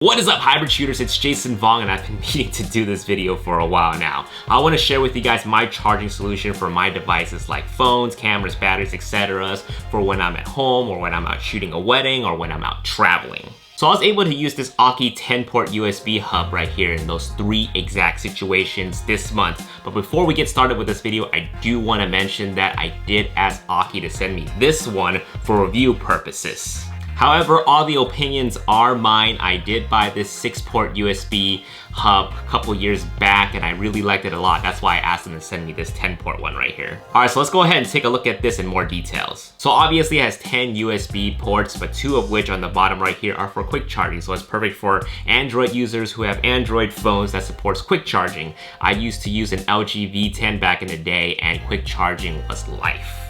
What is up, hybrid shooters? It's Jason Vong, and I've been meaning to do this video for a while now. I want to share with you guys my charging solution for my devices like phones, cameras, batteries, etc. for when I'm at home or when I'm out shooting a wedding or when I'm out traveling. So I was able to use this Aukey 10-port USB hub right here in those three exact situations this month. But before we get started with this video, I do want to mention that I did ask Aukey to send me this one for review purposes. However, all the opinions are mine. I did buy this 6-port USB hub a couple years back and I really liked it a lot. That's why I asked them to send me this 10-port one right here. Alright, so let's go ahead and take a look at this in more details. So obviously it has 10 USB ports, but 2 of which on the bottom right here are for quick charging. So it's perfect for Android users who have Android phones that supports quick charging. I used to use an LG V10 back in the day and quick charging was life.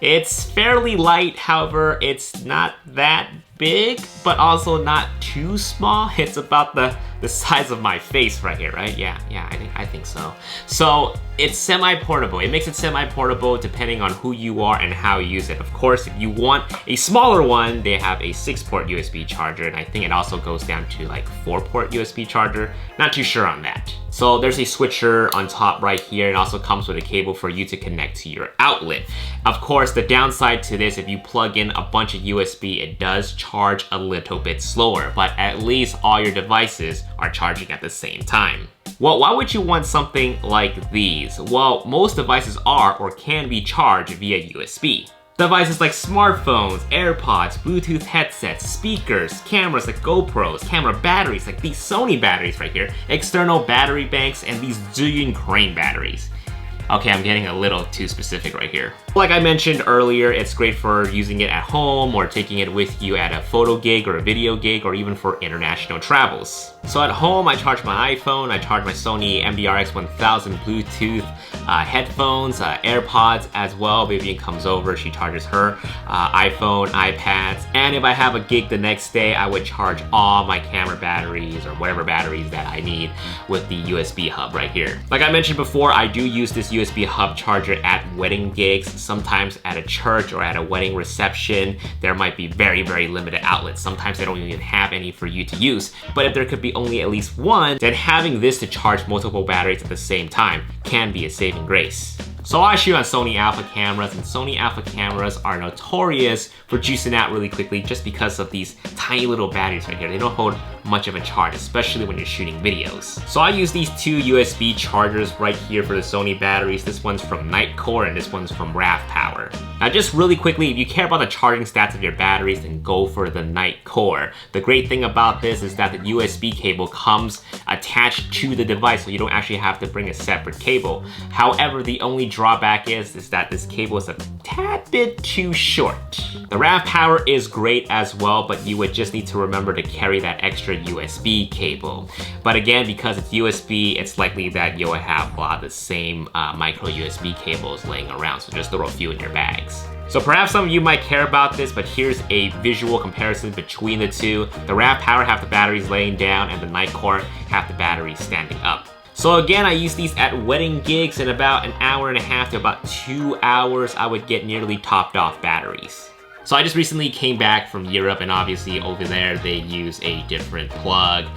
It's fairly light, however, it's not that big, but also not too small. It's about the size of my face right here, right? Yeah, I think so. So it's semi-portable. It makes it semi-portable depending on who you are and how you use it. Of course, if you want a smaller one, they have a 6-port USB charger, and I think it also goes down to like 4-port USB charger. Not too sure on that. So there's a switcher on top right here. It also comes with a cable for you to connect to your outlet. Of course, the downside to this, if you plug in a bunch of USB, it does charge a little bit slower, but at least all your devices are charging at the same time. Well, why would you want something like these? Well, most devices are or can be charged via USB. Devices like smartphones, AirPods, Bluetooth headsets, speakers, cameras like GoPros, camera batteries like these Sony batteries right here, external battery banks, and these Zhiyun Crane batteries. Okay, I'm getting a little too specific right here. Like I mentioned earlier, it's great for using it at home or taking it with you at a photo gig or a video gig or even for international travels. So at home, I charge my iPhone, I charge my Sony MDRX1000 Bluetooth headphones, AirPods as well. Vivian comes over, she charges her iPhone, iPads, and if I have a gig the next day, I would charge all my camera batteries or whatever batteries that I need with the USB hub right here. Like I mentioned before, I do use this USB hub charger at wedding gigs. Sometimes at a church or at a wedding reception, there might be very limited outlets. Sometimes they don't even have any for you to use. But if there could be only at least one, then having this to charge multiple batteries at the same time can be a saving grace. So I shoot on Sony Alpha cameras, and Sony Alpha cameras are notorious for juicing out really quickly just because of these tiny little batteries right here. They don't hold much of a charge, especially when you're shooting videos. So I use these 2 USB chargers right here for the Sony batteries. This one's from Nitecore and this one's from RAV Power. Now just really quickly, if you care about the charging stats of your batteries, then go for the Nitecore. The great thing about this is that the USB cable comes attached to the device, so you don't actually have to bring a separate cable. However, the only drawback is that this cable is a tad bit too short. The RAV Power is great as well, but you would just need to remember to carry that extra USB cable. But again, because it's USB, it's likely that you'll have a lot of the same micro USB cables laying around, so just throw a few in your bags. So perhaps some of you might care about this, but here's a visual comparison between the two. The RAV Power have the batteries laying down and the Nitecore have the batteries standing up. So again, I use these at wedding gigs. In about an hour and a half to about 2 hours, I would get nearly topped off batteries. So I just recently came back from Europe, and obviously over there they use a different plug.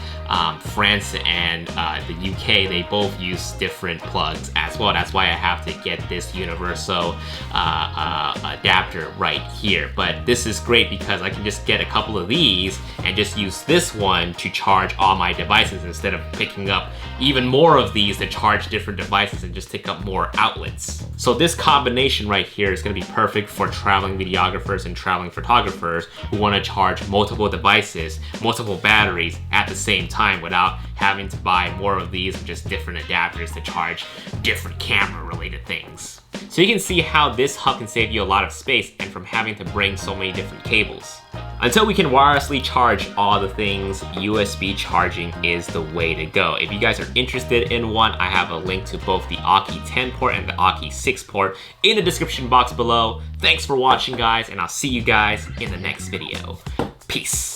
France and the UK, they both use different plugs as well. That's why I have to get this universal adapter right here. But this is great because I can just get a couple of these and just use this one to charge all my devices instead of picking up even more of these to charge different devices and just take up more outlets. So this combination right here is going to be perfect for traveling videographers and traveling photographers who want to charge multiple devices, multiple batteries at the same time without having to buy more of these and just different adapters to charge different camera related things. So you can see how this hub can save you a lot of space and from having to bring so many different cables. Until we can wirelessly charge all the things, USB charging is the way to go. If you guys are interested in one, I have a link to both the Aukey 10-port and the Aukey 6-port in the description box below. Thanks for watching, guys, and I'll see you guys in the next video. Peace.